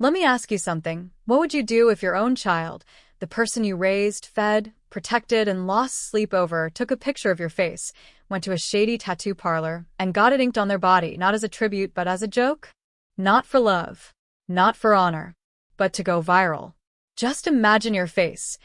Let me ask you something. What would you do if your own child, the person you raised, fed, protected, and lost sleep over, took a picture of your face, went to a shady tattoo parlor, and got it inked on their body, not as a tribute but as a joke? Not for love, not for honor, but to go viral. Just imagine your face,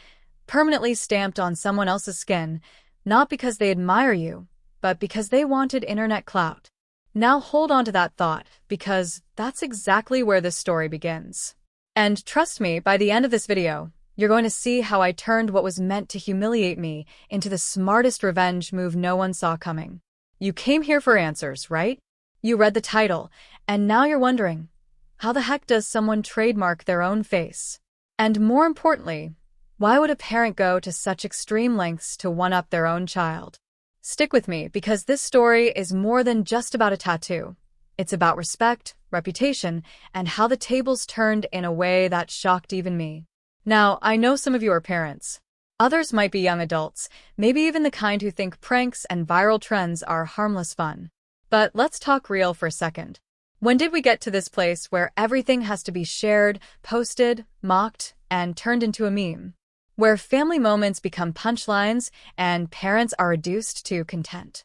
permanently stamped on someone else's skin, not because they admire you, but because they wanted internet clout. Now hold on to that thought, because that's exactly where this story begins. And trust me, by the end of this video, you're going to see how I turned what was meant to humiliate me into the smartest revenge move no one saw coming. You came here for answers, right? You read the title, and now you're wondering, how the heck does someone trademark their own face? And more importantly, why would a parent go to such extreme lengths to one-up their own child? Stick with me, because this story is more than just about a tattoo. It's about respect, reputation, and how the tables turned in a way that shocked even me. Now, I know some of you are parents. Others might be young adults, maybe even the kind who think pranks and viral trends are harmless fun. But let's talk real for a second. When did we get to this place where everything has to be shared, posted, mocked, and turned into a meme? Where family moments become punchlines and parents are reduced to content.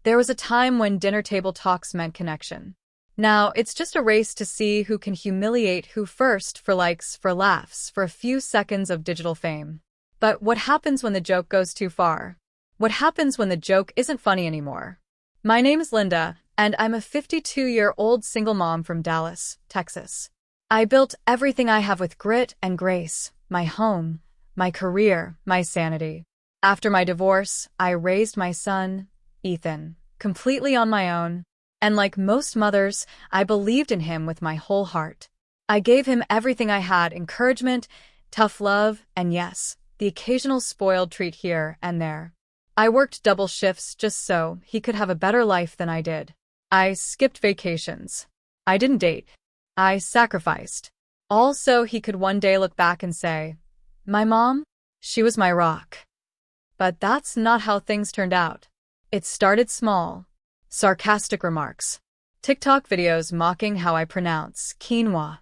There was a time when dinner table talks meant connection. Now, it's just a race to see who can humiliate who first, for likes, for laughs, for a few seconds of digital fame. But what happens when the joke goes too far? What happens when the joke isn't funny anymore? My name is Linda, and I'm a 52-year-old single mom from Dallas, Texas. I built everything I have with grit and grace, my home, my career, my sanity. After my divorce, I raised my son, Ethan, completely on my own. And like most mothers, I believed in him with my whole heart. I gave him everything I had: encouragement, tough love, and yes, the occasional spoiled treat here and there. I worked double shifts just so he could have a better life than I did. I skipped vacations. I didn't date. I sacrificed. All so he could one day look back and say, "My mom, she was my rock." But that's not how things turned out. It started small. Sarcastic remarks. TikTok videos mocking how I pronounce quinoa.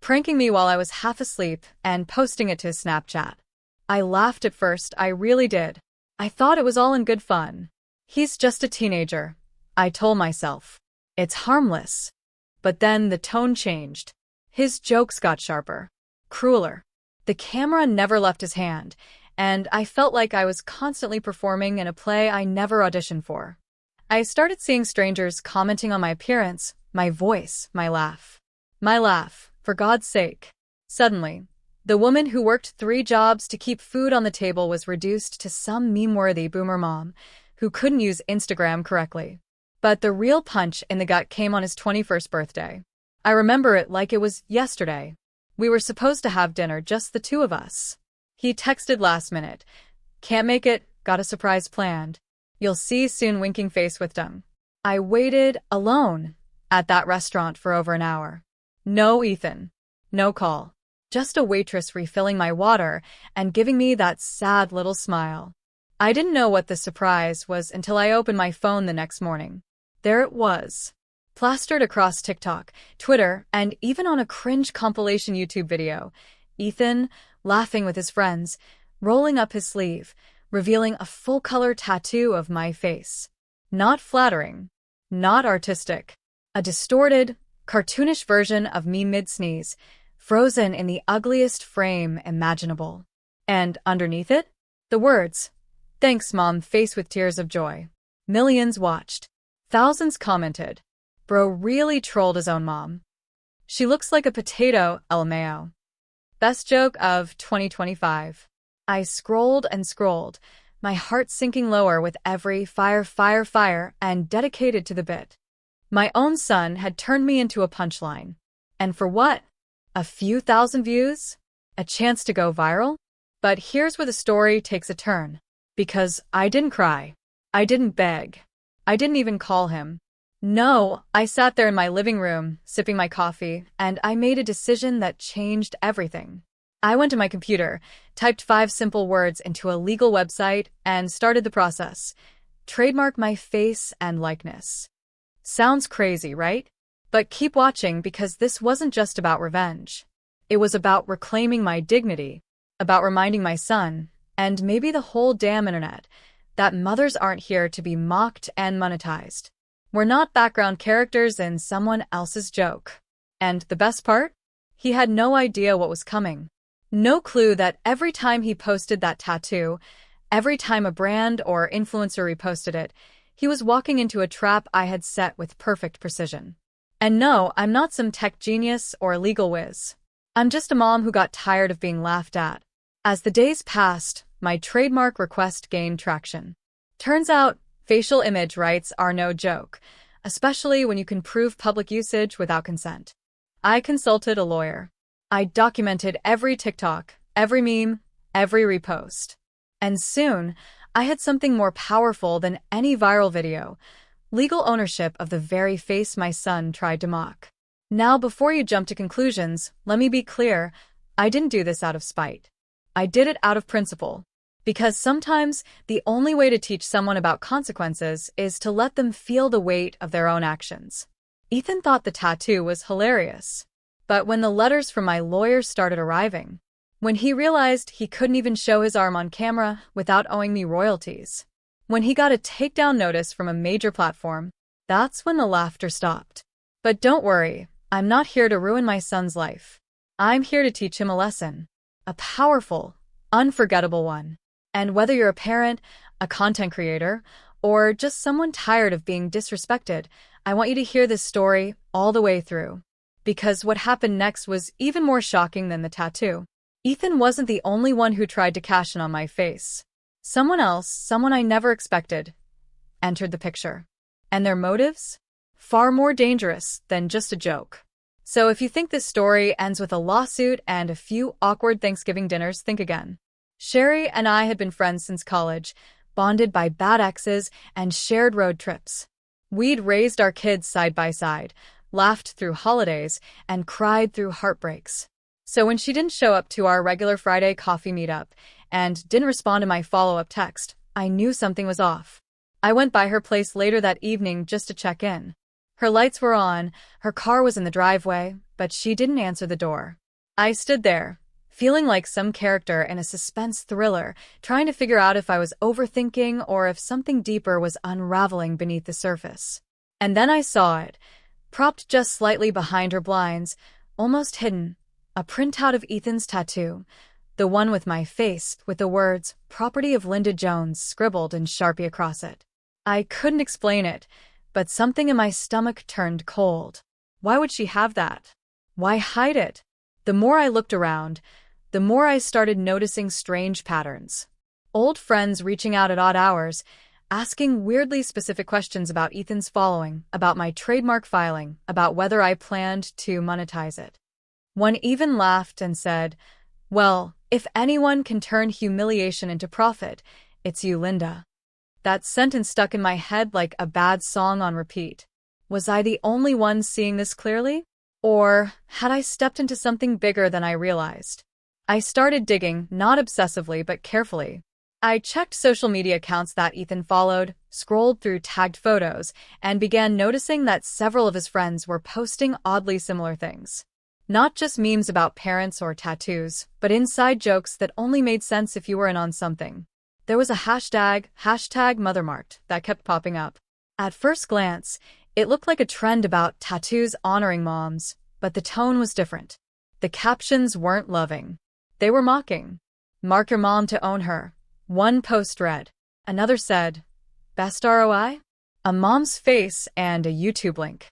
Pranking me while I was half asleep and posting it to Snapchat. I laughed at first, I really did. I thought it was all in good fun. He's just a teenager, I told myself. It's harmless. But then the tone changed. His jokes got sharper, crueler. The camera never left his hand, and I felt like I was constantly performing in a play I never auditioned for. I started seeing strangers commenting on my appearance, my voice, my laugh. My laugh, for God's sake. Suddenly, the woman who worked 3 jobs to keep food on the table was reduced to some meme-worthy boomer mom who couldn't use Instagram correctly. But the real punch in the gut came on his 21st birthday. I remember it like it was yesterday. We were supposed to have dinner, just the two of us. He texted last minute, "Can't make it, got a surprise planned. You'll see soon," winking face with tongue. I waited, alone, at that restaurant for over an hour. No Ethan. No call. Just a waitress refilling my water and giving me that sad little smile. I didn't know what the surprise was until I opened my phone the next morning. There it was. Plastered across TikTok, Twitter, and even on a cringe compilation YouTube video. Ethan, laughing with his friends, rolling up his sleeve, revealing a full-color tattoo of my face. Not flattering. Not artistic. A distorted, cartoonish version of me mid-sneeze, frozen in the ugliest frame imaginable. And underneath it, the words, "Thanks, Mom," face with tears of joy. Millions watched. Thousands commented. Bro really trolled his own mom. She looks like a potato, LMAO. Best joke of 2025. I scrolled and scrolled, my heart sinking lower with every fire, and dedicated to the bit. My own son had turned me into a punchline. And for what? A few thousand views? A chance to go viral? But here's where the story takes a turn. Because I didn't cry. I didn't beg. I didn't even call him. No, I sat there in my living room, sipping my coffee, and I made a decision that changed everything. I went to my computer, typed 5 simple words into a legal website, and started the process. Trademark my face and likeness. Sounds crazy, right? But keep watching because this wasn't just about revenge. It was about reclaiming my dignity, about reminding my son, and maybe the whole damn internet, that mothers aren't here to be mocked and monetized. We're not background characters in someone else's joke. And the best part? He had no idea what was coming. No clue that every time he posted that tattoo, every time a brand or influencer reposted it, he was walking into a trap I had set with perfect precision. And no, I'm not some tech genius or legal whiz. I'm just a mom who got tired of being laughed at. As the days passed, my trademark request gained traction. Turns out, facial image rights are no joke, especially when you can prove public usage without consent. I consulted a lawyer. I documented every TikTok, every meme, every repost. And soon, I had something more powerful than any viral video: legal ownership of the very face my son tried to mock. Now, before you jump to conclusions, let me be clear, I didn't do this out of spite. I did it out of principle. Because sometimes the only way to teach someone about consequences is to let them feel the weight of their own actions. Ethan thought the tattoo was hilarious. But when the letters from my lawyer started arriving, when he realized he couldn't even show his arm on camera without owing me royalties, when he got a takedown notice from a major platform, that's when the laughter stopped. But don't worry, I'm not here to ruin my son's life. I'm here to teach him a lesson. A powerful, unforgettable one. And whether you're a parent, a content creator, or just someone tired of being disrespected, I want you to hear this story all the way through. Because what happened next was even more shocking than the tattoo. Ethan wasn't the only one who tried to cash in on my face. Someone else, someone I never expected, entered the picture. And their motives? Far more dangerous than just a joke. So if you think this story ends with a lawsuit and a few awkward Thanksgiving dinners, think again. Sherry and I had been friends since college, bonded by bad exes and shared road trips. We'd raised our kids side by side, laughed through holidays, and cried through heartbreaks. So when she didn't show up to our regular Friday coffee meetup and didn't respond to my follow-up text, I knew something was off. I went by her place later that evening just to check in. Her lights were on, her car was in the driveway, but she didn't answer the door. I stood there, feeling like some character in a suspense thriller, trying to figure out if I was overthinking or if something deeper was unraveling beneath the surface. And then I saw it, propped just slightly behind her blinds, almost hidden, a printout of Ethan's tattoo, the one with my face, with the words, "Property of Linda Jones," scribbled in Sharpie across it. I couldn't explain it, but something in my stomach turned cold. Why would she have that? Why hide it? The more I looked around, the more I started noticing strange patterns. Old friends reaching out at odd hours, asking weirdly specific questions about Ethan's following, about my trademark filing, about whether I planned to monetize it. One even laughed and said, "Well, if anyone can turn humiliation into profit, it's you, Linda." That sentence stuck in my head like a bad song on repeat. Was I the only one seeing this clearly? Or had I stepped into something bigger than I realized? I started digging, not obsessively but carefully. I checked social media accounts that Ethan followed, scrolled through tagged photos, and began noticing that several of his friends were posting oddly similar things. Not just memes about parents or tattoos, but inside jokes that only made sense if you were in on something. There was a hashtag #mothermarked, that kept popping up. At first glance, it looked like a trend about tattoos honoring moms, but the tone was different. The captions weren't loving. They were mocking. "Mark your mom to own her." One post read. Another said, "Best ROI?" A mom's face and a YouTube link.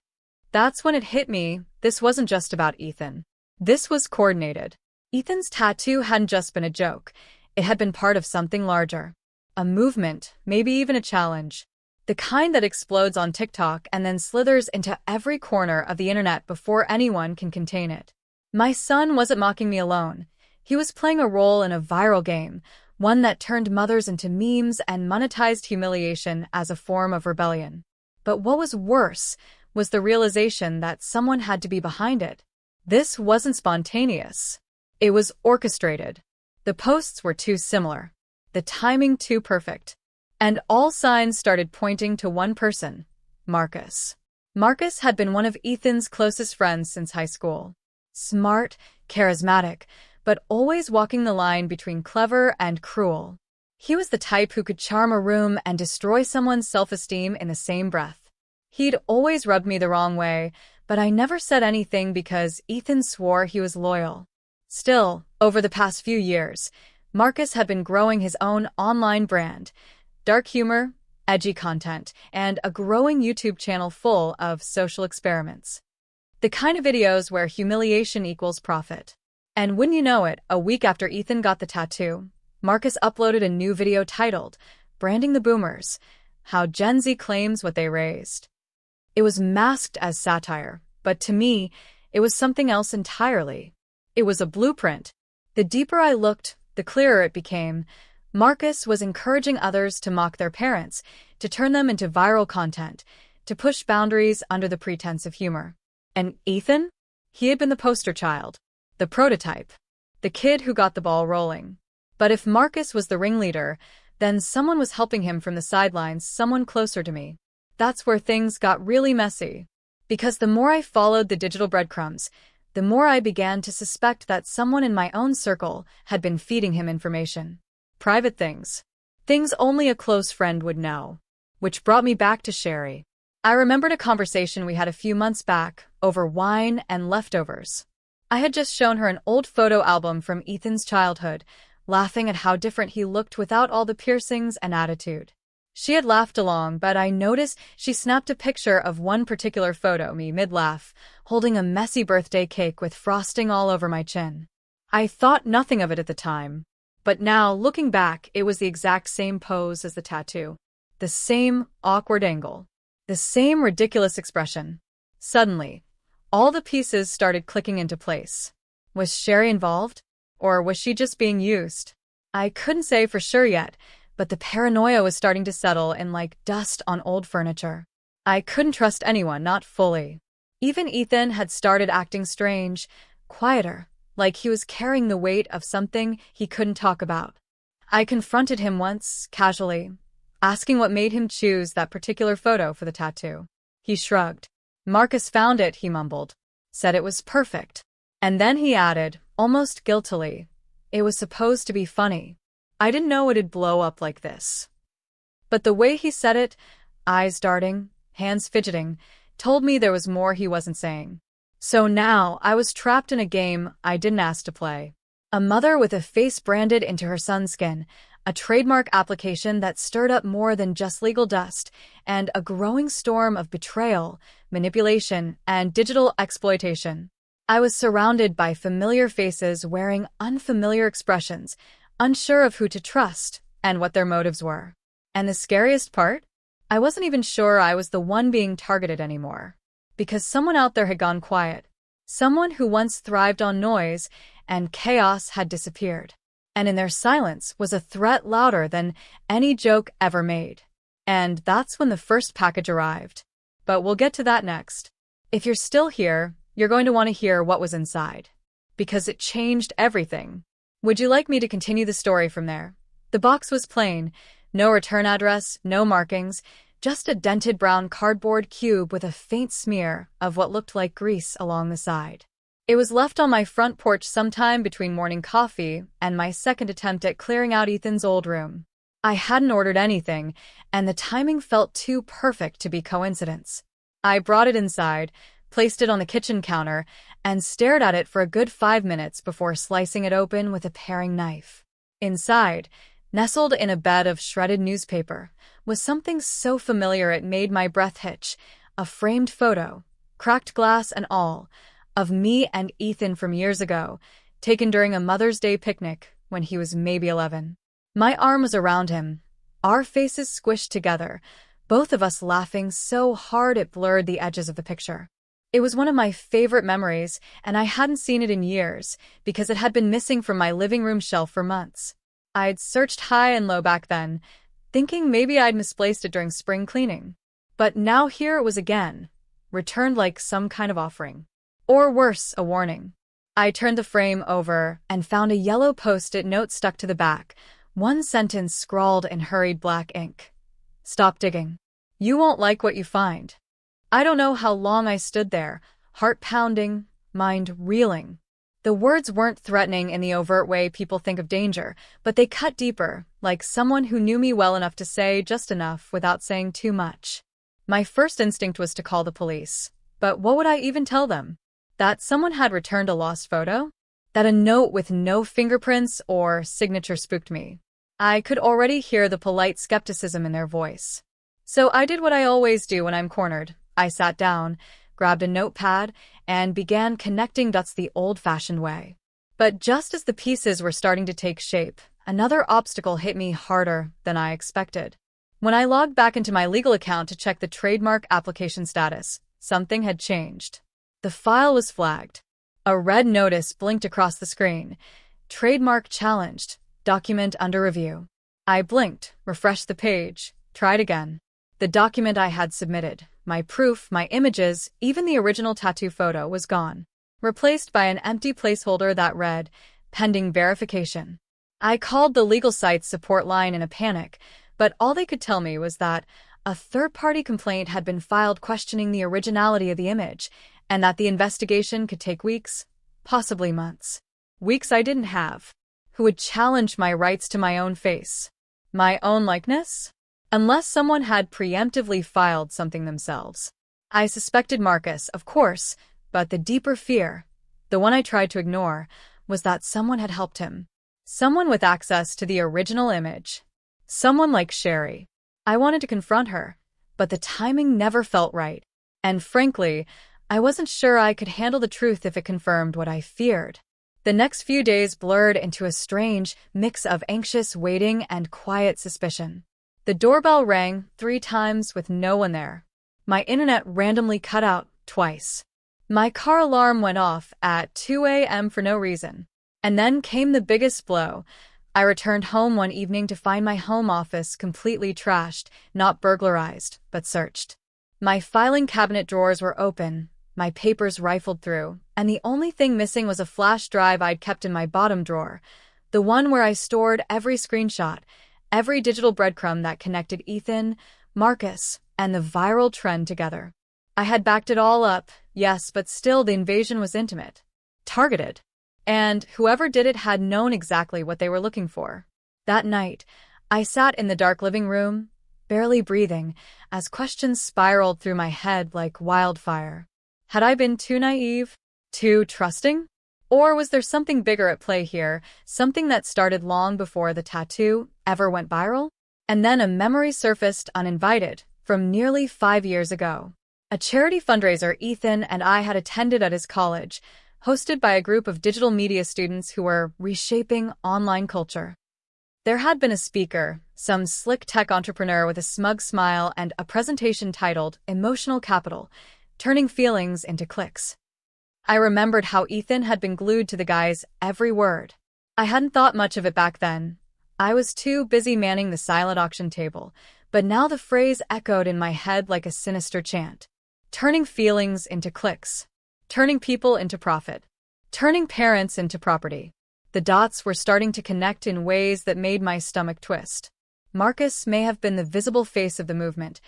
That's when it hit me, this wasn't just about Ethan. This was coordinated. Ethan's tattoo hadn't just been a joke. It had been part of something larger. A movement, maybe even a challenge. The kind that explodes on TikTok and then slithers into every corner of the internet before anyone can contain it. My son wasn't mocking me alone. He was playing a role in a viral game, one that turned mothers into memes and monetized humiliation as a form of rebellion. But what was worse was the realization that someone had to be behind it. This wasn't spontaneous. It was orchestrated. The posts were too similar. The timing too perfect. And all signs started pointing to one person, Marcus. Marcus had been one of Ethan's closest friends since high school. Smart, charismatic, but always walking the line between clever and cruel. He was the type who could charm a room and destroy someone's self-esteem in the same breath. He'd always rubbed me the wrong way, but I never said anything because Ethan swore he was loyal. Still, over the past few years, Marcus had been growing his own online brand, dark humor, edgy content, and a growing YouTube channel full of social experiments. The kind of videos where humiliation equals profit. And wouldn't you know it, a week after Ethan got the tattoo, Marcus uploaded a new video titled, "Branding the Boomers: How Gen Z Claims What They Raised." It was masked as satire, but to me, it was something else entirely. It was a blueprint. The deeper I looked, the clearer it became. Marcus was encouraging others to mock their parents, to turn them into viral content, to push boundaries under the pretense of humor. And Ethan? He had been the poster child, the prototype, the kid who got the ball rolling. But if Marcus was the ringleader, then someone was helping him from the sidelines, someone closer to me. That's where things got really messy. Because the more I followed the digital breadcrumbs, the more I began to suspect that someone in my own circle had been feeding him information. Private things. Things only a close friend would know. Which brought me back to Sherry. I remembered a conversation we had a few months back over wine and leftovers. I had just shown her an old photo album from Ethan's childhood, laughing at how different he looked without all the piercings and attitude. She had laughed along, but I noticed she snapped a picture of one particular photo, me mid-laugh, holding a messy birthday cake with frosting all over my chin. I thought nothing of it at the time, but now, looking back, it was the exact same pose as the tattoo. The same awkward angle. The same ridiculous expression. Suddenly, all the pieces started clicking into place. Was Sherry involved? Or was she just being used? I couldn't say for sure yet, but the paranoia was starting to settle in like dust on old furniture. I couldn't trust anyone, not fully. Even Ethan had started acting strange, quieter, like he was carrying the weight of something he couldn't talk about. I confronted him once, casually, asking what made him choose that particular photo for the tattoo. He shrugged. Marcus found it, he mumbled. Said it was perfect. And then he added, almost guiltily, it was supposed to be funny. I didn't know it'd blow up like this. But the way he said it, eyes darting, hands fidgeting, told me there was more he wasn't saying. So now I was trapped in a game I didn't ask to play. A mother with a face branded into her son's skin, a trademark application that stirred up more than just legal dust, and a growing storm of betrayal, manipulation, and digital exploitation. I was surrounded by familiar faces wearing unfamiliar expressions, unsure of who to trust and what their motives were. And the scariest part? I wasn't even sure I was the one being targeted anymore. Because someone out there had gone quiet. Someone who once thrived on noise and chaos had disappeared. And in their silence was a threat louder than any joke ever made. And that's when the first package arrived. But we'll get to that next. If you're still here, you're going to want to hear what was inside. Because it changed everything. Would you like me to continue the story from there? The box was plain. No return address, no markings, just a dented brown cardboard cube with a faint smear of what looked like grease along the side. It was left on my front porch sometime between morning coffee and my second attempt at clearing out Ethan's old room. I hadn't ordered anything, and the timing felt too perfect to be coincidence. I brought it inside, placed it on the kitchen counter, and stared at it for a good 5 minutes before slicing it open with a paring knife. Inside, nestled in a bed of shredded newspaper, was something so familiar it made my breath hitch, a framed photo, cracked glass and all, of me and Ethan from years ago, taken during a Mother's Day picnic when he was maybe 11. My arm was around him, our faces squished together, both of us laughing so hard it blurred the edges of the picture. It was one of my favorite memories, and I hadn't seen it in years because it had been missing from my living room shelf for months. I'd searched high and low back then, thinking maybe I'd misplaced it during spring cleaning. But now here it was again, returned like some kind of offering. Or worse, a warning. I turned the frame over and found a yellow post-it note stuck to the back, one sentence scrawled in hurried black ink. Stop digging. You won't like what you find. I don't know how long I stood there, heart pounding, mind reeling. The words weren't threatening in the overt way people think of danger, but they cut deeper, like someone who knew me well enough to say just enough without saying too much. My first instinct was to call the police. But what would I even tell them? That someone had returned a lost photo? That a note with no fingerprints or signature spooked me? I could already hear the polite skepticism in their voice. So I did what I always do when I'm cornered. I sat down, grabbed a notepad, and began connecting dots the old-fashioned way. But just as the pieces were starting to take shape, another obstacle hit me harder than I expected. When I logged back into my legal account to check the trademark application status, something had changed. The file was flagged. A red notice blinked across the screen. Trademark challenged. Document under review. I blinked, refreshed the page, tried again. The document I had submitted, my proof, my images, even the original tattoo photo was gone, replaced by an empty placeholder that read, pending verification. I called the legal site's support line in a panic, but all they could tell me was that a third-party complaint had been filed questioning the originality of the image, and that the investigation could take weeks, possibly months. Weeks I didn't have. Who would challenge my rights to my own face? My own likeness? Unless someone had preemptively filed something themselves. I suspected Marcus, of course, but the deeper fear, the one I tried to ignore, was that someone had helped him. Someone with access to the original image. Someone like Sherry. I wanted to confront her, but the timing never felt right. And frankly, I wasn't sure I could handle the truth if it confirmed what I feared. The next few days blurred into a strange mix of anxious waiting and quiet suspicion. The doorbell rang 3 times with no one there. My internet randomly cut out twice. My car alarm went off at 2 a.m. for no reason. And then came the biggest blow. I returned home one evening to find my home office completely trashed, not burglarized, but searched. My filing cabinet drawers were open, my papers rifled through, and the only thing missing was a flash drive I'd kept in my bottom drawer, the one where I stored every screenshot, every digital breadcrumb that connected Ethan, Marcus, and the viral trend together. I had backed it all up, yes, but still the invasion was intimate, targeted. And whoever did it had known exactly what they were looking for. That night, I sat in the dark living room, barely breathing, as questions spiraled through my head like wildfire. Had I been too naive? Too trusting? Or was there something bigger at play here, something that started long before the tattoo ever went viral? And then a memory surfaced uninvited, from nearly 5 years ago. A charity fundraiser Ethan and I had attended at his college, hosted by a group of digital media students who were reshaping online culture. There had been a speaker, some slick tech entrepreneur with a smug smile and a presentation titled Emotional Capital, turning feelings into clicks. I remembered how Ethan had been glued to the guy's every word. I hadn't thought much of it back then. I was too busy manning the silent auction table, but now the phrase echoed in my head like a sinister chant. Turning feelings into clicks. Turning people into profit. Turning parents into property. The dots were starting to connect in ways that made my stomach twist. Marcus may have been the visible face of the movement,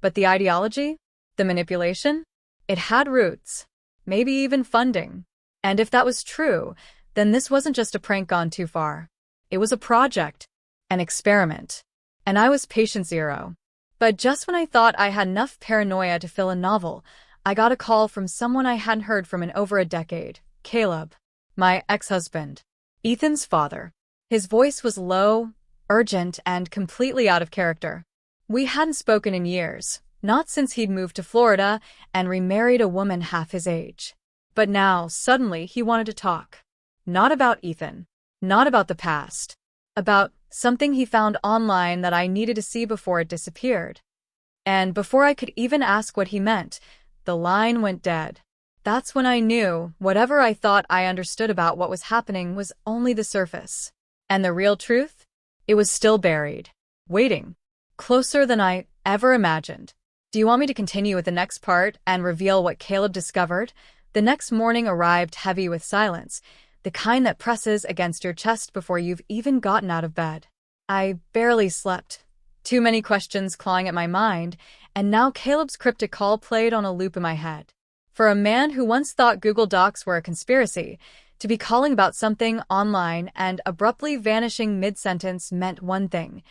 but the ideology? The manipulation? It had roots. Maybe even funding. And if that was true, then this wasn't just a prank gone too far. It was a project. An experiment. And I was patient zero. But just when I thought I had enough paranoia to fill a novel, I got a call from someone I hadn't heard from in over a decade, Caleb, my ex-husband, Ethan's father. His voice was low, urgent, and completely out of character. We hadn't spoken in years, not since he'd moved to Florida and remarried a woman half his age. But now, suddenly, he wanted to talk. Not about Ethan, not about the past, about something he found online that I needed to see before it disappeared. And before I could even ask what he meant, the line went dead. That's when I knew whatever I thought I understood about what was happening was only the surface. And the real truth? It was still buried. Waiting. Closer than I ever imagined. Do you want me to continue with the next part and reveal what Caleb discovered? The next morning arrived heavy with silence, the kind that presses against your chest before you've even gotten out of bed. I barely slept. Too many questions clawing at my mind, and now Caleb's cryptic call played on a loop in my head. For a man who once thought Google Docs were a conspiracy, to be calling about something online and abruptly vanishing mid-sentence meant one thing.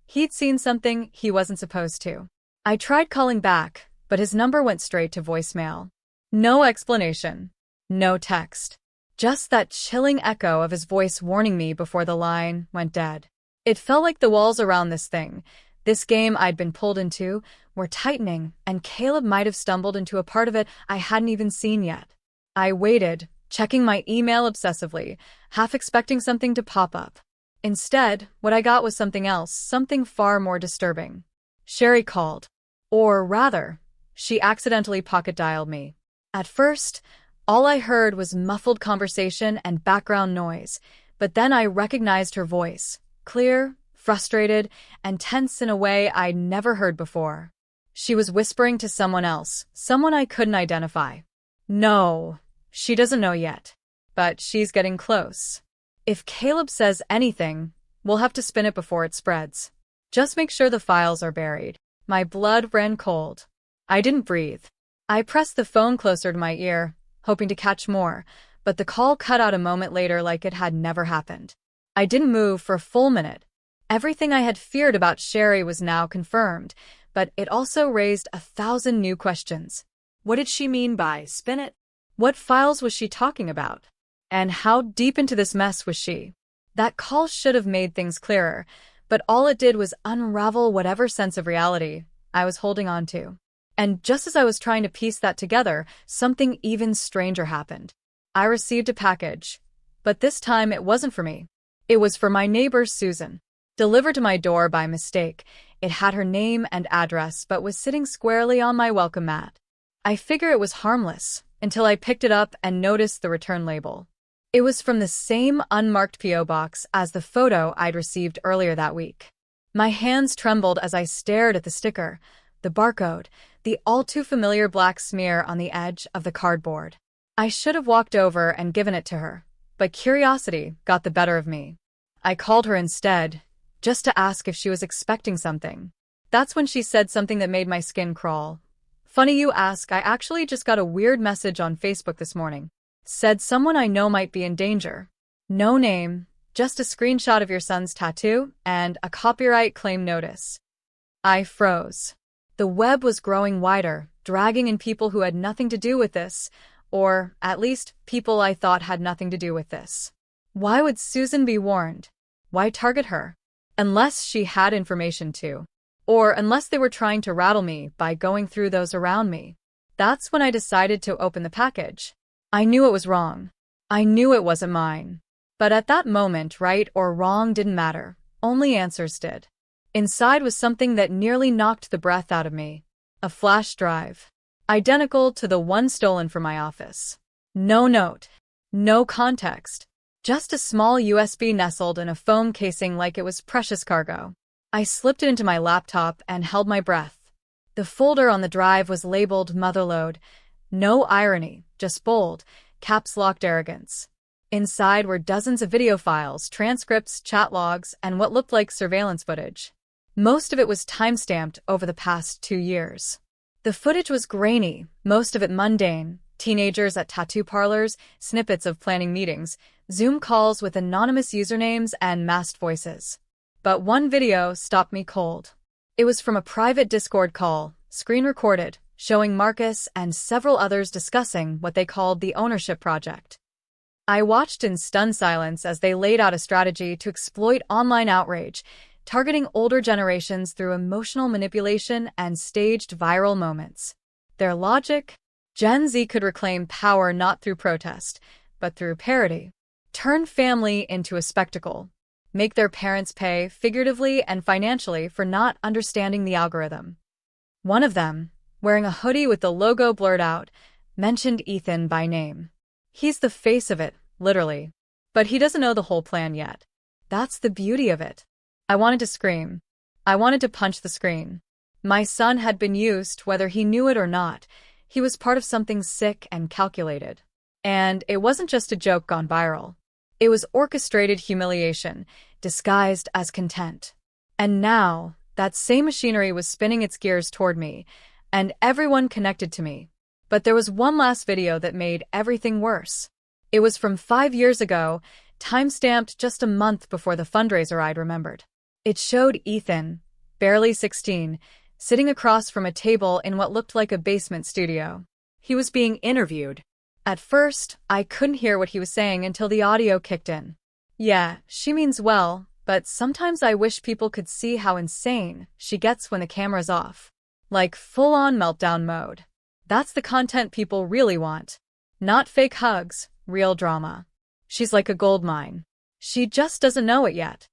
He'd seen something he wasn't supposed to. I tried calling back, but his number went straight to voicemail. No explanation. No text. Just that chilling echo of his voice warning me before the line went dead. It felt like the walls around this game I'd been pulled into, were tightening, and Caleb might have stumbled into a part of it I hadn't even seen yet. I waited, checking my email obsessively, half expecting something to pop up. Instead, what I got was something else, something far more disturbing. Sherry called. Or rather, she accidentally pocket-dialed me. At first, all I heard was muffled conversation and background noise, but then I recognized her voice, clear, frustrated, and tense in a way I'd never heard before. She was whispering to someone else, someone I couldn't identify. No, she doesn't know yet, but she's getting close. If Caleb says anything, we'll have to spin it before it spreads. Just make sure the files are buried. My blood ran cold. I didn't breathe. I pressed the phone closer to my ear, hoping to catch more, but the call cut out a moment later like it had never happened. I didn't move for a full minute. Everything I had feared about Sherry was now confirmed, but it also raised 1,000 new questions. What did she mean by spin it? What files was she talking about? And how deep into this mess was she? That call should have made things clearer, but all it did was unravel whatever sense of reality I was holding on to. And just as I was trying to piece that together, something even stranger happened. I received a package, but this time it wasn't for me. It was for my neighbor, Susan. Delivered to my door by mistake, it had her name and address but was sitting squarely on my welcome mat. I figure it was harmless, until I picked it up and noticed the return label. It was from the same unmarked P.O. box as the photo I'd received earlier that week. My hands trembled as I stared at the sticker, the barcode, the all-too-familiar black smear on the edge of the cardboard. I should have walked over and given it to her, but curiosity got the better of me. I called her instead, just to ask if she was expecting something. That's when she said something that made my skin crawl. Funny you ask, I actually just got a weird message on Facebook this morning. Said someone I know might be in danger. No name, just a screenshot of your son's tattoo and a copyright claim notice. I froze. The web was growing wider, dragging in people who had nothing to do with this, or at least people I thought had nothing to do with this. Why would Susan be warned? Why target her? Unless she had information to. Or unless they were trying to rattle me by going through those around me. That's when I decided to open the package. I knew it was wrong. I knew it wasn't mine. But at that moment, right or wrong didn't matter. Only answers did. Inside was something that nearly knocked the breath out of me. A flash drive. Identical to the one stolen from my office. No note. No context. Just a small USB nestled in a foam casing like it was precious cargo. I slipped it into my laptop and held my breath. The folder on the drive was labeled Motherload. No irony, just bold, caps-locked arrogance. Inside were dozens of video files, transcripts, chat logs, and what looked like surveillance footage. Most of it was time-stamped over the past 2 years. The footage was grainy, most of it mundane. Teenagers at tattoo parlors, snippets of planning meetings, Zoom calls with anonymous usernames and masked voices. But one video stopped me cold. It was from a private Discord call, screen-recorded, showing Marcus and several others discussing what they called the ownership project. I watched in stunned silence as they laid out a strategy to exploit online outrage, targeting older generations through emotional manipulation and staged viral moments. Their logic? Gen Z could reclaim power not through protest, but through parody. Turn family into a spectacle. Make their parents pay, figuratively and financially, for not understanding the algorithm. One of them, wearing a hoodie with the logo blurred out, mentioned Ethan by name. He's the face of it, literally. But he doesn't know the whole plan yet. That's the beauty of it. I wanted to scream. I wanted to punch the screen. My son had been used, whether he knew it or not. He was part of something sick and calculated. And it wasn't just a joke gone viral. It was orchestrated humiliation, disguised as content. And now, That same machinery was spinning its gears toward me, and everyone connected to me. But there was one last video that made everything worse. It was from 5 years ago, time-stamped just a month before the fundraiser I'd remembered. It showed Ethan, barely 16, sitting across from a table in what looked like a basement studio. He was being interviewed. At first, I couldn't hear what he was saying until the audio kicked in. Yeah, she means well, but sometimes I wish people could see how insane she gets when the camera's off. Like full-on meltdown mode. That's the content people really want. Not fake hugs, real drama. She's like a gold mine. She just doesn't know it yet.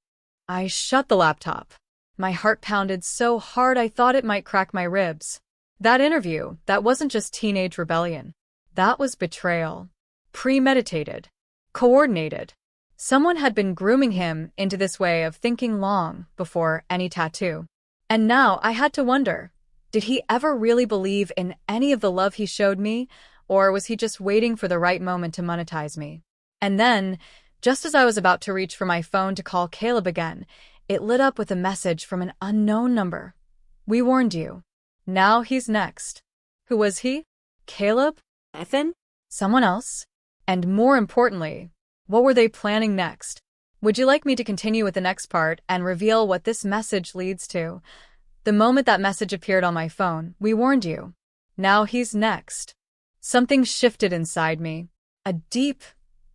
I shut the laptop. My heart pounded so hard I thought it might crack my ribs. That interview, that wasn't just teenage rebellion. That was betrayal. Premeditated. Coordinated. Someone had been grooming him into this way of thinking long before any tattoo. And now I had to wonder, did he ever really believe in any of the love he showed me, or was he just waiting for the right moment to monetize me? And then, just as I was about to reach for my phone to call Caleb again, it lit up with a message from an unknown number. We warned you. Now he's next. Who was he? Caleb? Ethan? Someone else? And more importantly, what were they planning next? Would you like me to continue with the next part and reveal what this message leads to? The moment that message appeared on my phone, we warned you. Now he's next. Something shifted inside me. A deep,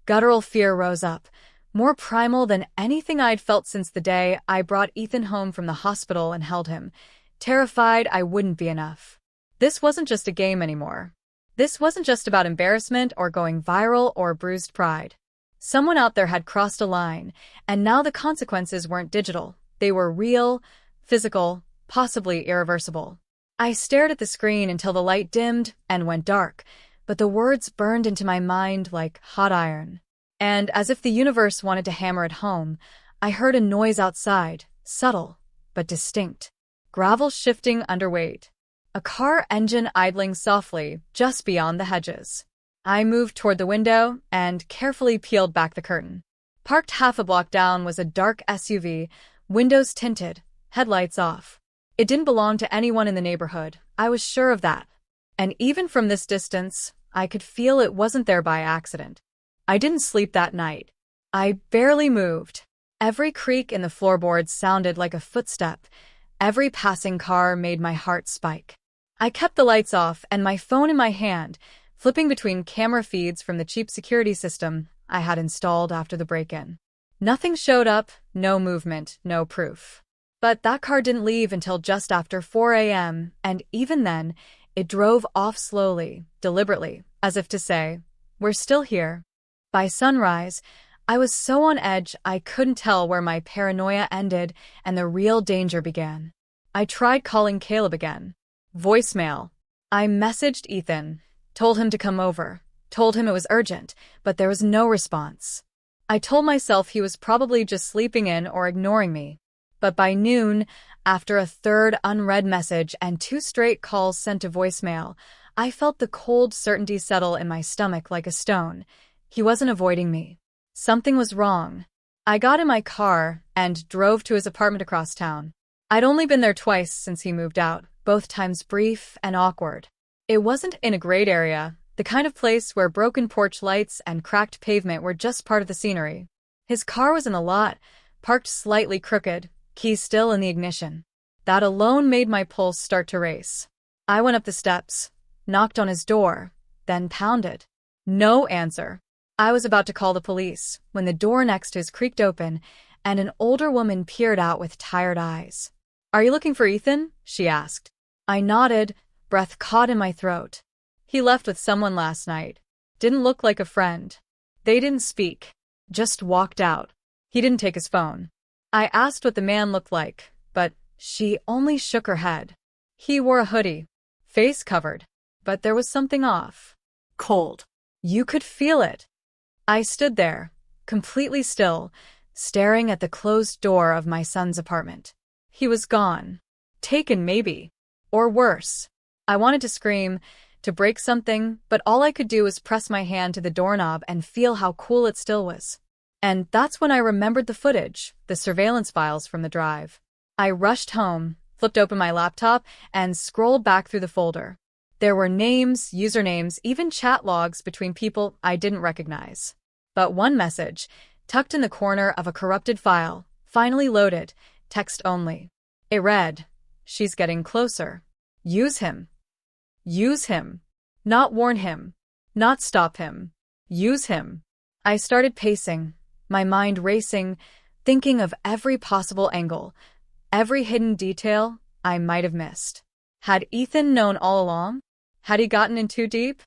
guttural fear rose up, more primal than anything I'd felt since the day I brought Ethan home from the hospital and held him, terrified I wouldn't be enough. This wasn't just a game anymore. This wasn't just about embarrassment or going viral or bruised pride. Someone out there had crossed a line, and now the consequences weren't digital. They were real, physical, possibly irreversible. I stared at the screen until the light dimmed and went dark, but the words burned into my mind like hot iron. And as if the universe wanted to hammer it home, I heard a noise outside, subtle but distinct. Gravel shifting underweight. A car engine idling softly just beyond the hedges. I moved toward the window and carefully peeled back the curtain. Parked half a block down was a dark SUV, windows tinted, headlights off. It didn't belong to anyone in the neighborhood, I was sure of that. And even from this distance, I could feel it wasn't there by accident. I didn't sleep that night. I barely moved. Every creak in the floorboards sounded like a footstep. Every passing car made my heart spike. I kept the lights off and my phone in my hand, flipping between camera feeds from the cheap security system I had installed after the break-in. Nothing showed up, no movement, no proof. But that car didn't leave until just after 4 a.m., and even then, it drove off slowly, deliberately, as if to say, we're still here. By sunrise, I was so on edge I couldn't tell where my paranoia ended and the real danger began. I tried calling Caleb again. Voicemail. I messaged Ethan, told him to come over, told him it was urgent, but there was no response. I told myself he was probably just sleeping in or ignoring me. But by noon, after a third unread message and 2 straight calls sent to voicemail, I felt the cold certainty settle in my stomach like a stone. He wasn't avoiding me. Something was wrong. I got in my car and drove to his apartment across town. I'd only been there twice since he moved out, both times brief and awkward. It wasn't in a great area, the kind of place where broken porch lights and cracked pavement were just part of the scenery. His car was in the lot, parked slightly crooked, keys still in the ignition. That alone made my pulse start to race. I went up the steps, knocked on his door, then pounded. No answer. I was about to call the police when the door next to his creaked open and an older woman peered out with tired eyes. "Are you looking for Ethan?" she asked. I nodded, breath caught in my throat. "He left with someone last night. Didn't look like a friend." They didn't speak, just walked out. He didn't take his phone. I asked what the man looked like, but she only shook her head. He wore a hoodie, face covered, but there was something off. Cold. You could feel it. I stood there, completely still, staring at the closed door of my son's apartment. He was gone. Taken, maybe. Or worse. I wanted to scream, to break something, but all I could do was press my hand to the doorknob and feel how cool it still was. And that's when I remembered the footage, the surveillance files from the drive. I rushed home, flipped open my laptop, and scrolled back through the folder. There were names, usernames, even chat logs between people I didn't recognize. But one message, tucked in the corner of a corrupted file, finally loaded, text only. It read, "She's getting closer. Use him. Use him. Not warn him. Not stop him. Use him." I started pacing, my mind racing, thinking of every possible angle, every hidden detail I might have missed. Had Ethan known all along? Had he gotten in too deep?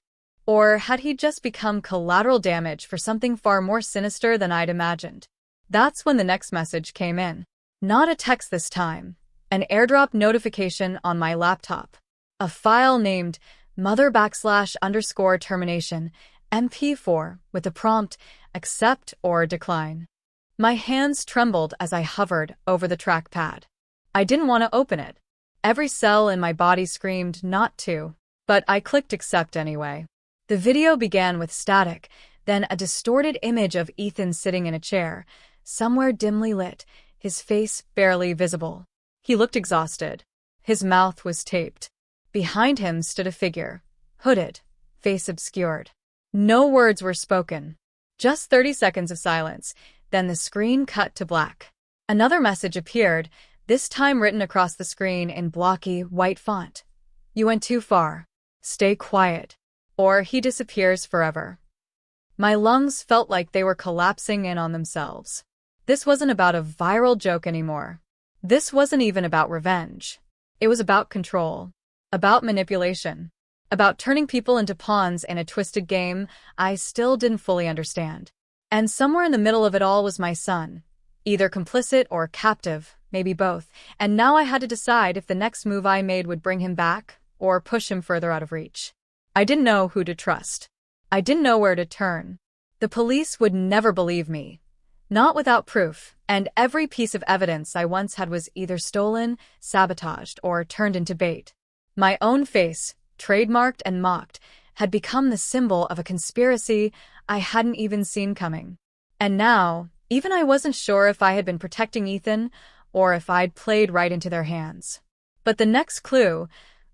Or had he just become collateral damage for something far more sinister than I'd imagined? That's when the next message came in. Not a text this time. An airdrop notification on my laptop. A file named mother__termination MP4 with the prompt, accept or decline. My hands trembled as I hovered over the trackpad. I didn't want to open it. Every cell in my body screamed not to, but I clicked accept anyway. The video began with static, then a distorted image of Ethan sitting in a chair, somewhere dimly lit, his face barely visible. He looked exhausted. His mouth was taped. Behind him stood a figure, hooded, face obscured. No words were spoken. Just 30 seconds of silence, then the screen cut to black. Another message appeared, this time written across the screen in blocky, white font. "You went too far. Stay quiet, or he disappears forever." My lungs felt like they were collapsing in on themselves. This wasn't about a viral joke anymore. This wasn't even about revenge. It was about control, about manipulation, about turning people into pawns in a twisted game I still didn't fully understand. And somewhere in the middle of it all was my son, either complicit or captive, maybe both, and now I had to decide if the next move I made would bring him back or push him further out of reach. I didn't know who to trust. I didn't know where to turn. The police would never believe me. Not without proof, and every piece of evidence I once had was either stolen, sabotaged, or turned into bait. My own face, trademarked and mocked, had become the symbol of a conspiracy I hadn't even seen coming. And now, even I wasn't sure if I had been protecting Ethan or if I'd played right into their hands. But the next clue,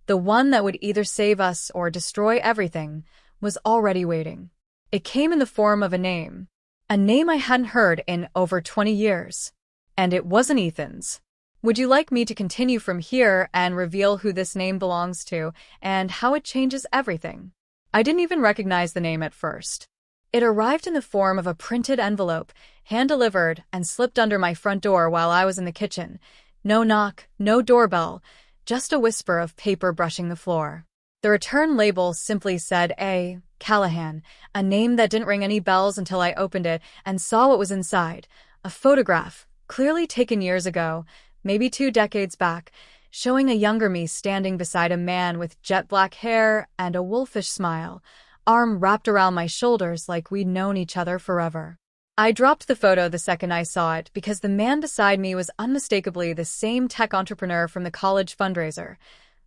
the one that would either save us or destroy everything, was already waiting. It came in the form of a name I hadn't heard in over 20 years. And it wasn't Ethan's. Would you like me to continue from here and reveal who this name belongs to and how it changes everything? I didn't even recognize the name at first. It arrived in the form of a printed envelope, hand-delivered, and slipped under my front door while I was in the kitchen. No knock, no doorbell, just a whisper of paper brushing the floor. The return label simply said A. Callahan, a name that didn't ring any bells until I opened it and saw what was inside. A photograph, clearly taken years ago, maybe 2 decades back, showing a younger me standing beside a man with jet black hair and a wolfish smile, arm wrapped around my shoulders like we'd known each other forever. I dropped the photo the second I saw it because the man beside me was unmistakably the same tech entrepreneur from the college fundraiser.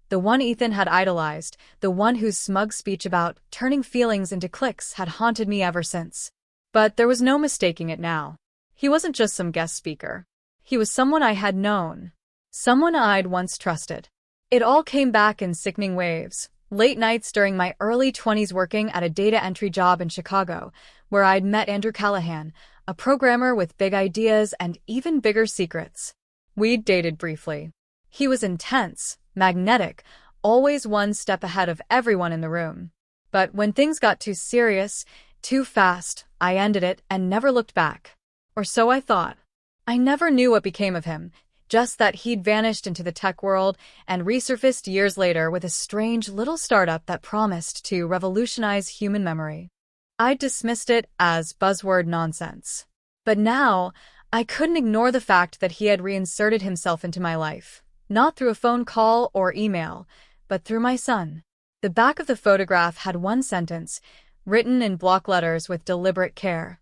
The one Ethan had idolized, the one whose smug speech about turning feelings into clicks had haunted me ever since. But there was no mistaking it now. He wasn't just some guest speaker. He was someone I had known. Someone I'd once trusted. It all came back in sickening waves. Late nights during my early 20s working at a data entry job in Chicago, where I'd met Andrew Callahan, a programmer with big ideas and even bigger secrets. We'd dated briefly. He was intense, magnetic, always one step ahead of everyone in the room. But when things got too serious, too fast, I ended it and never looked back. Or so I thought. I never knew what became of him, just that he'd vanished into the tech world and resurfaced years later with a strange little startup that promised to revolutionize human memory. I dismissed it as buzzword nonsense. But now, I couldn't ignore the fact that he had reinserted himself into my life. Not through a phone call or email, but through my son. The back of the photograph had one sentence, written in block letters with deliberate care.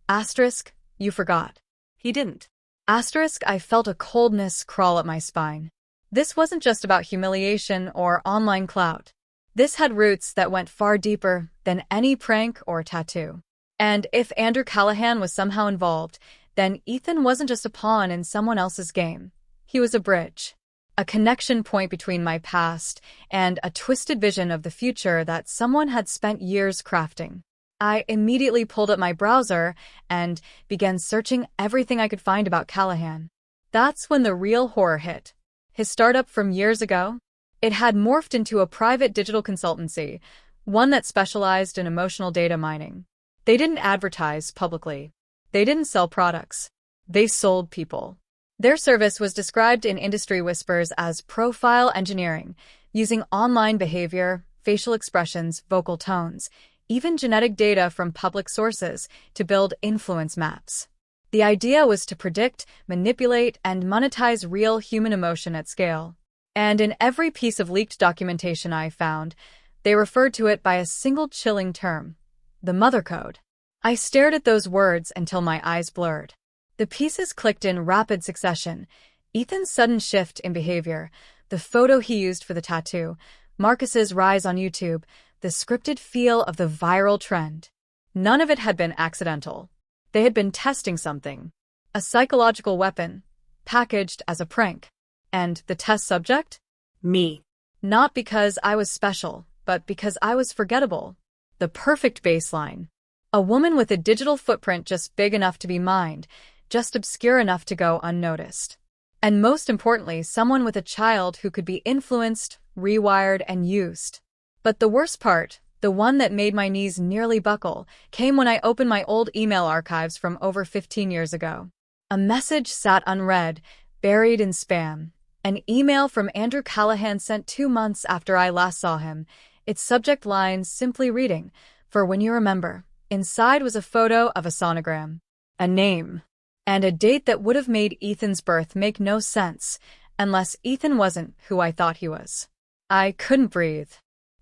Asterisk, you forgot. He didn't. Asterisk, I felt a coldness crawl up my spine. This wasn't just about humiliation or online clout. This had roots that went far deeper than any prank or tattoo. And if Andrew Callahan was somehow involved, then Ethan wasn't just a pawn in someone else's game. He was a bridge. a connection point between my past and a twisted vision of the future that someone had spent years crafting. I immediately pulled up my browser and began searching everything I could find about Callahan. That's when the real horror hit. His startup from years ago? It had morphed into a private digital consultancy, one that specialized in emotional data mining. They didn't advertise publicly. They didn't sell products. They sold people. Their service was described in industry whispers as profile engineering, using online behavior, facial expressions, vocal tones, even genetic data from public sources to build influence maps. The idea was to predict, manipulate, and monetize real human emotion at scale. And in every piece of leaked documentation I found, they referred to it by a single chilling term: the mother code. I stared at those words until my eyes blurred. The pieces clicked in rapid succession: Ethan's sudden shift in behavior, the photo he used for the tattoo, Marcus's rise on YouTube, the scripted feel of the viral trend. None of it had been accidental. They had been testing something. A psychological weapon, packaged as a prank. And the test subject? Me. Not because I was special, but because I was forgettable. The perfect baseline. A woman with a digital footprint just big enough to be mined, just obscure enough to go unnoticed. And most importantly, someone with a child who could be influenced, rewired, and used. But the worst part, the one that made my knees nearly buckle, came when I opened my old email archives from over 15 years ago. A message sat unread, buried in spam. An email from Andrew Callahan sent 2 months after I last saw him, its subject lines simply reading, "For when you remember." Inside was a photo of a sonogram, a name, and a date that would have made Ethan's birth make no sense, unless Ethan wasn't who I thought he was. I couldn't breathe.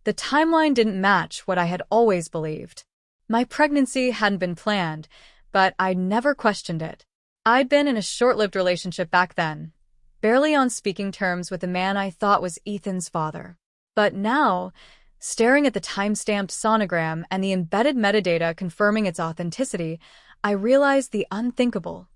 The timeline didn't match what I had always believed. My pregnancy hadn't been planned, but I'd never questioned it. I'd been in a short-lived relationship back then, barely on speaking terms with the man I thought was Ethan's father. But now, staring at the time-stamped sonogram and the embedded metadata confirming its authenticity, I realized the unthinkable.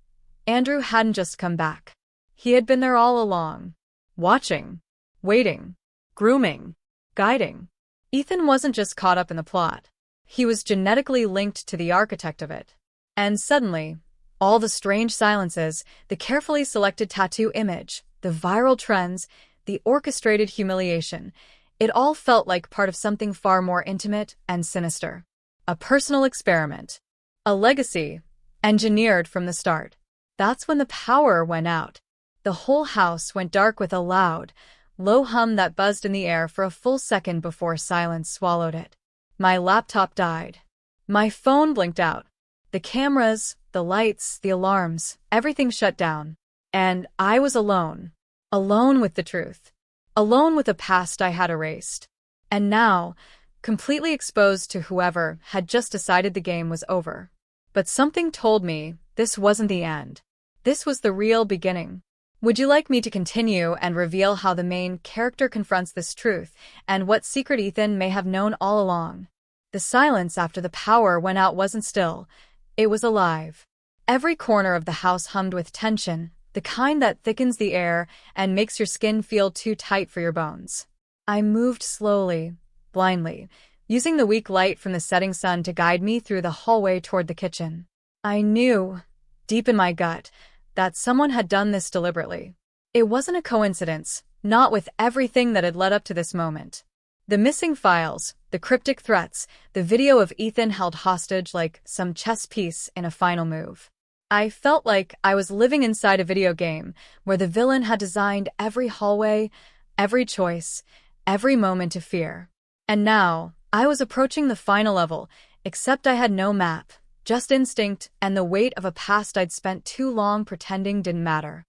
Andrew hadn't just come back. He had been there all along. Watching. Waiting. Grooming. Guiding. Ethan wasn't just caught up in the plot. He was genetically linked to the architect of it. And suddenly, all the strange silences, the carefully selected tattoo image, the viral trends, the orchestrated humiliation, it all felt like part of something far more intimate and sinister. A personal experiment. A legacy, engineered from the start. That's when the power went out. The whole house went dark with a loud, low hum that buzzed in the air for a full second before silence swallowed it. My laptop died. My phone blinked out. The cameras, the lights, the alarms, everything shut down. And I was alone. Alone with the truth. Alone with a past I had erased. And now, completely exposed to whoever had just decided the game was over. But something told me this wasn't the end. This was the real beginning. Would you like me to continue and reveal how the main character confronts this truth, and what secret Ethan may have known all along? The silence after the power went out wasn't still. It was alive. Every corner of the house hummed with tension, the kind that thickens the air and makes your skin feel too tight for your bones. I moved slowly, blindly, using the weak light from the setting sun to guide me through the hallway toward the kitchen. I knew, deep in my gut, that someone had done this deliberately. It wasn't a coincidence, not with everything that had led up to this moment. The missing files, the cryptic threats, the video of Ethan held hostage like some chess piece in a final move. I felt like I was living inside a video game where the villain had designed every hallway, every choice, every moment of fear. And now, I was approaching the final level, except I had no map. Just instinct and the weight of a past I'd spent too long pretending didn't matter.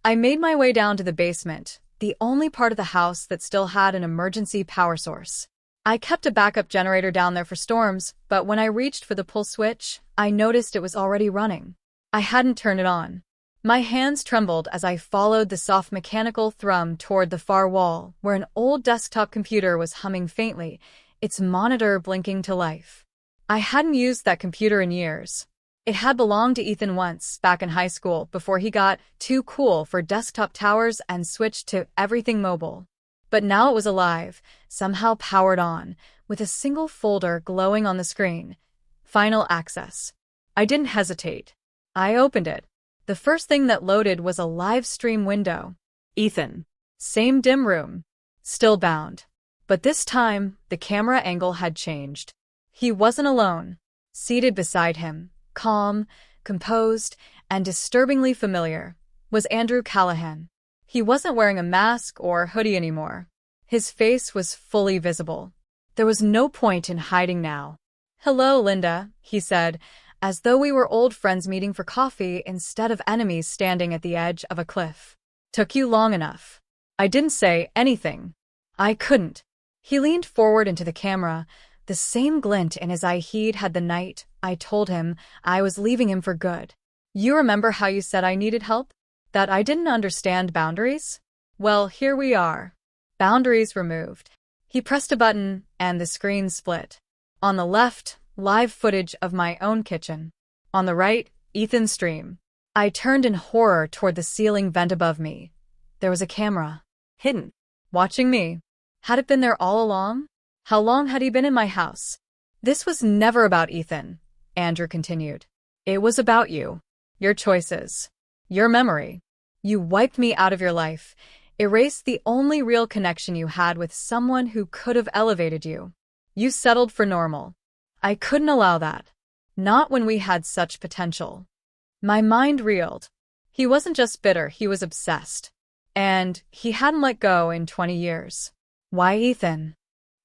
I made my way down to the basement, the only part of the house that still had an emergency power source. I kept a backup generator down there for storms, but when I reached for the pull switch, I noticed it was already running. I hadn't turned it on. My hands trembled as I followed the soft mechanical thrum toward the far wall, where an old desktop computer was humming faintly, its monitor blinking to life. I hadn't used that computer in years. It had belonged to Ethan once, back in high school, before he got too cool for desktop towers and switched to everything mobile. But now it was alive, somehow powered on, with a single folder glowing on the screen. Final access. I didn't hesitate. I opened it. The first thing that loaded was a live stream window. Ethan. Same dim room. Still bound. But this time, the camera angle had changed. He wasn't alone. Seated beside him, calm, composed, and disturbingly familiar, was Andrew Callahan. He wasn't wearing a mask or hoodie anymore. His face was fully visible. There was no point in hiding now. "Hello, Linda," he said, as though we were old friends meeting for coffee instead of enemies standing at the edge of a cliff. "Took you long enough." I didn't say anything. I couldn't. He leaned forward into the camera, the same glint in his eye he'd had the night I told him I was leaving him for good. "You remember how you said I needed help? That I didn't understand boundaries? Well, here we are. Boundaries removed." He pressed a button, and the screen split. On the left, live footage of my own kitchen. On the right, Ethan's stream. I turned in horror toward the ceiling vent above me. There was a camera. Hidden. Watching me. Had it been there all along? How long had he been in my house? "This was never about Ethan," Andrew continued. "It was about you. Your choices. Your memory. You wiped me out of your life, erased the only real connection you had with someone who could have elevated you. You settled for normal. I couldn't allow that. Not when we had such potential." My mind reeled. He wasn't just bitter, he was obsessed. And he hadn't let go in 20 years. "Why Ethan?"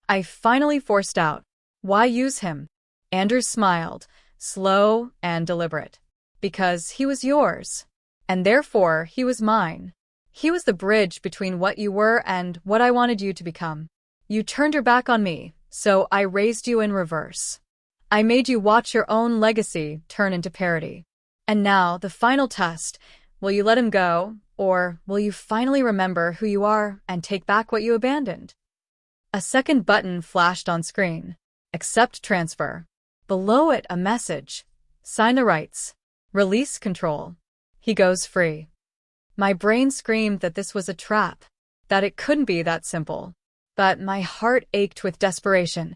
I finally forced out. "Why use him?" Andrew smiled, slow and deliberate. "Because he was yours. And therefore he was mine. He was the bridge between what you were and what I wanted you to become. You turned your back on me, so I raised you in reverse. I made you watch your own legacy turn into parody. And now, the final test. Will you let him go, or will you finally remember who you are and take back what you abandoned?" A second button flashed on screen. Accept transfer. Below it, a message. Sign the rights. Release control. He goes free. My brain screamed that this was a trap, that it couldn't be that simple. But my heart ached with desperation,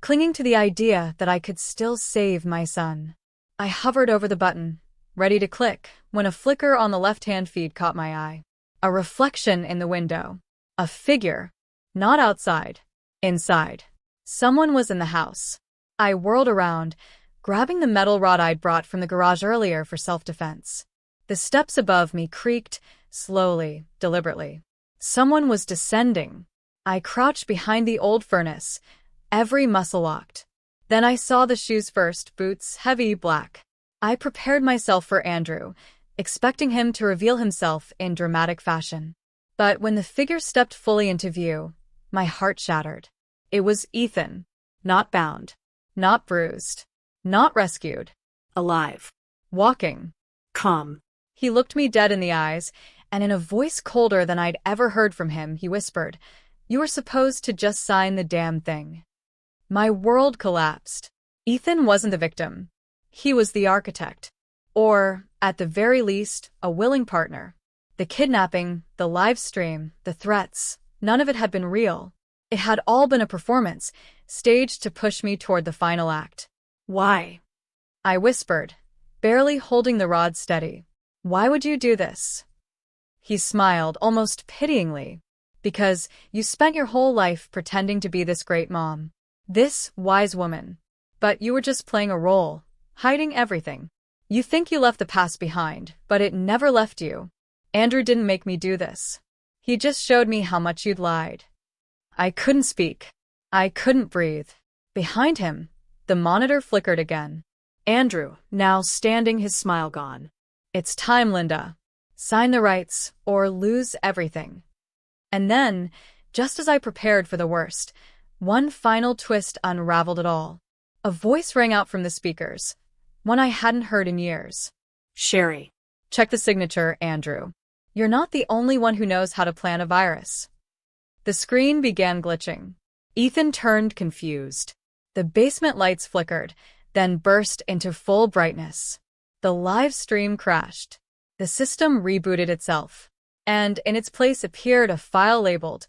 clinging to the idea that I could still save my son. I hovered over the button, ready to click, when a flicker on the left-hand feed caught my eye. A reflection in the window. A figure. Not outside. Inside. Someone was in the house. I whirled around, grabbing the metal rod I'd brought from the garage earlier for self-defense. The steps above me creaked, slowly, deliberately. Someone was descending. I crouched behind the old furnace, every muscle locked. Then I saw the shoes first, boots, heavy, black. I prepared myself for Andrew, expecting him to reveal himself in dramatic fashion. But when the figure stepped fully into view, my heart shattered. It was Ethan. Not bound. Not bruised. Not rescued. Alive. Walking. Calm. He looked me dead in the eyes, and in a voice colder than I'd ever heard from him, he whispered, "You were supposed to just sign the damn thing." My world collapsed. Ethan wasn't the victim. He was the architect. Or, at the very least, a willing partner. The kidnapping, the live stream, the threats, none of it had been real. It had all been a performance, staged to push me toward the final act. "Why?" I whispered, barely holding the rod steady. "Why would you do this?" He smiled, almost pityingly. "Because you spent your whole life pretending to be this great mom. This wise woman. But you were just playing a role, hiding everything. You think you left the past behind, but it never left you. Andrew didn't make me do this. He just showed me how much you'd lied." I couldn't speak. I couldn't breathe. Behind him, the monitor flickered again. Andrew, now standing, his smile gone. "It's time, Linda. Sign the rights, or lose everything." And then, just as I prepared for the worst, one final twist unraveled it all. A voice rang out from the speakers, one I hadn't heard in years. "Sherry. Check the signature, Andrew. You're not the only one who knows how to plant a virus." The screen began glitching. Ethan turned confused. The basement lights flickered, then burst into full brightness. The live stream crashed. The system rebooted itself, and in its place appeared a file labeled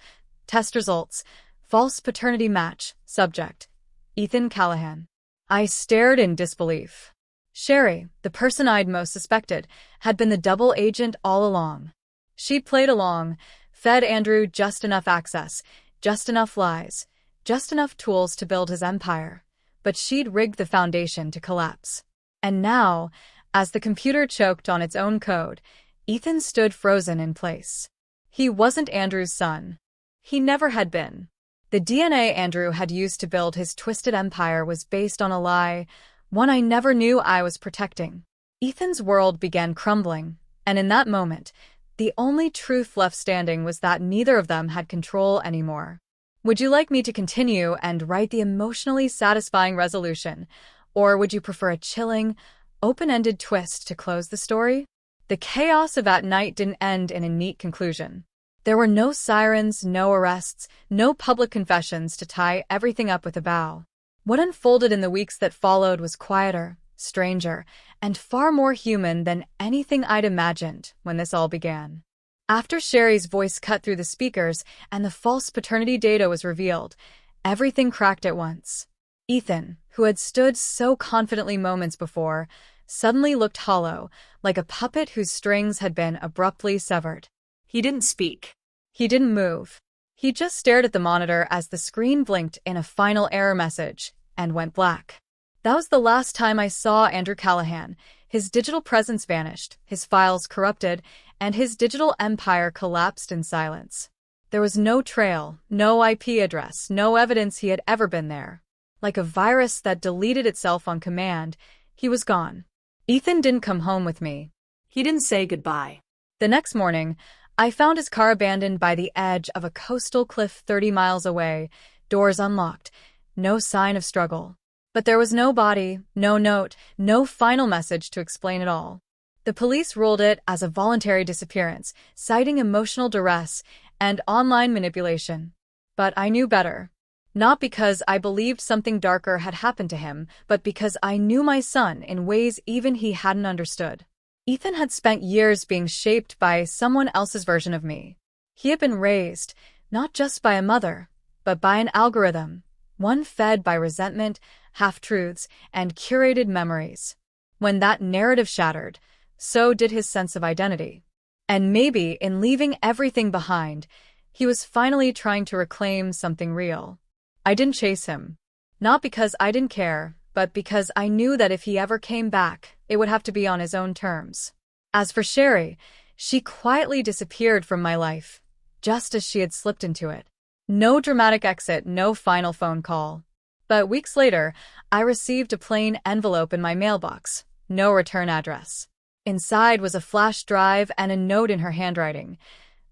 Test Results, False Paternity Match, Subject, Ethan Callahan. I stared in disbelief. Sherry, the person I'd most suspected, had been the double agent all along. She'd played along, fed Andrew just enough access, just enough lies, just enough tools to build his empire. But she'd rigged the foundation to collapse. And now, as the computer choked on its own code, Ethan stood frozen in place. He wasn't Andrew's son. He never had been. The DNA Andrew had used to build his twisted empire was based on a lie, one I never knew I was protecting. Ethan's world began crumbling, and in that moment, the only truth left standing was that neither of them had control anymore. Would you like me to continue and write the emotionally satisfying resolution, or would you prefer a chilling, open-ended twist to close the story? The chaos of that night didn't end in a neat conclusion. There were no sirens, no arrests, no public confessions to tie everything up with a bow. What unfolded in the weeks that followed was quieter, stranger, and far more human than anything I'd imagined when this all began. After Sherry's voice cut through the speakers and the false paternity data was revealed, everything cracked at once. Ethan, who had stood so confidently moments before, suddenly looked hollow, like a puppet whose strings had been abruptly severed. He didn't speak. He didn't move. He just stared at the monitor as the screen blinked in a final error message and went black. That was the last time I saw Andrew Callahan. His digital presence vanished, his files corrupted, and his digital empire collapsed in silence. There was no trail, no IP address, no evidence he had ever been there. Like a virus that deleted itself on command, he was gone. Ethan didn't come home with me. He didn't say goodbye. The next morning, I found his car abandoned by the edge of a coastal cliff 30 miles away, doors unlocked, no sign of struggle. But there was no body, no note, no final message to explain it all. The police ruled it as a voluntary disappearance, citing emotional duress and online manipulation. But I knew better. Not because I believed something darker had happened to him, but because I knew my son in ways even he hadn't understood. Ethan had spent years being shaped by someone else's version of me. He had been raised, not just by a mother, but by an algorithm, one fed by resentment, half-truths, and curated memories. When that narrative shattered, so did his sense of identity. And maybe in leaving everything behind, he was finally trying to reclaim something real. I didn't chase him. Not because I didn't care, but because I knew that if he ever came back, it would have to be on his own terms. As for Sherry, she quietly disappeared from my life, just as she had slipped into it. No dramatic exit, no final phone call. But weeks later, I received a plain envelope in my mailbox, no return address. Inside was a flash drive and a note in her handwriting.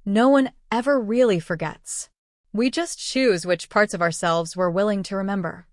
No one ever really forgets. We just choose which parts of ourselves we're willing to remember.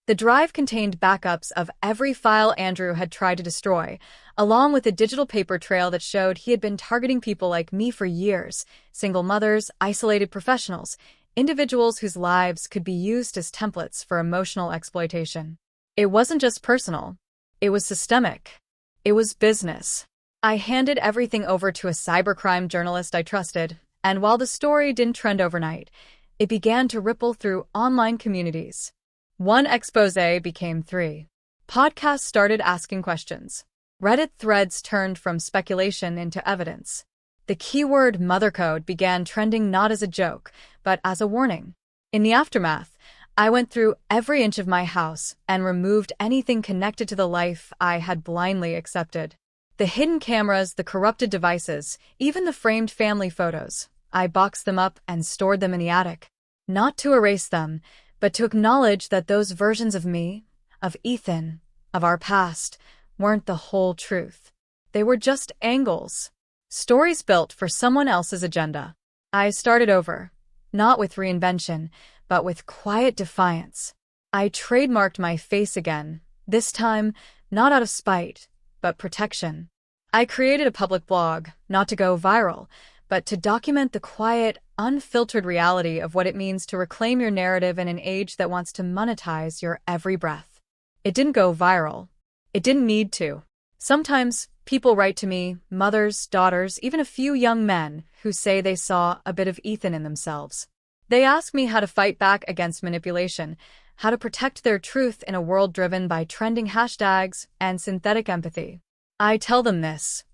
The drive contained backups of every file Andrew had tried to destroy, along with a digital paper trail that showed he had been targeting people like me for years, single mothers, isolated professionals, individuals whose lives could be used as templates for emotional exploitation. It wasn't just personal. It was systemic. It was business. I handed everything over to a cybercrime journalist I trusted, and while the story didn't trend overnight, it began to ripple through online communities. One exposé became 3. Podcasts started asking questions. Reddit threads turned from speculation into evidence. The keyword mothercode began trending not as a joke, but as a warning. In the aftermath, I went through every inch of my house and removed anything connected to the life I had blindly accepted. The hidden cameras, the corrupted devices, even the framed family photos. I boxed them up and stored them in the attic. Not to erase them, but to acknowledge that those versions of me, of Ethan, of our past, weren't the whole truth. They were just angles. Stories built for someone else's agenda. I started over, not with reinvention, but with quiet defiance. I trademarked my face again, this time not out of spite, but protection. I created a public blog, not to go viral, but to document the quiet, unfiltered reality of what it means to reclaim your narrative in an age that wants to monetize your every breath. It didn't go viral. It didn't need to. Sometimes people write to me, mothers, daughters, even a few young men, who say they saw a bit of Ethan in themselves. They ask me how to fight back against manipulation, how to protect their truth in a world driven by trending hashtags and synthetic empathy. I tell them this: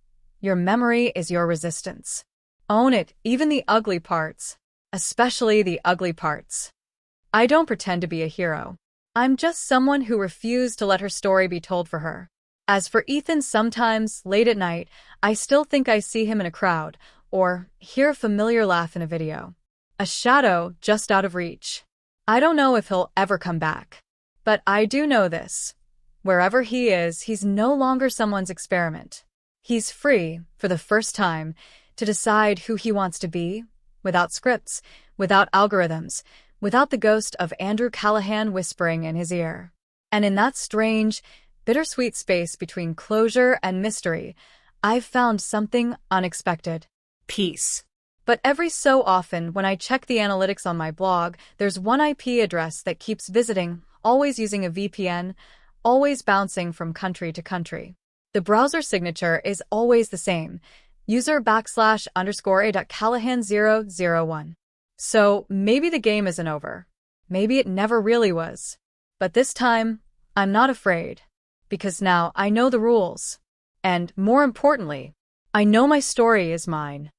your memory is your resistance. Own it, even the ugly parts. Especially the ugly parts. I don't pretend to be a hero. I'm just someone who refused to let her story be told for her. As for Ethan, sometimes, late at night, I still think I see him in a crowd, or hear a familiar laugh in a video. A shadow just out of reach. I don't know if he'll ever come back. But I do know this: wherever he is, he's no longer someone's experiment. He's free, for the first time, to decide who he wants to be, without scripts, without algorithms, without the ghost of Andrew Callahan whispering in his ear. And in that strange, bittersweet space between closure and mystery, I've found something unexpected: peace. But every so often, when I check the analytics on my blog, there's one IP address that keeps visiting, always using a VPN, always bouncing from country to country. The browser signature is always the same: user _a.callahan001. So maybe the game isn't over. Maybe it never really was. But this time, I'm not afraid. Because now I know the rules. And more importantly, I know my story is mine.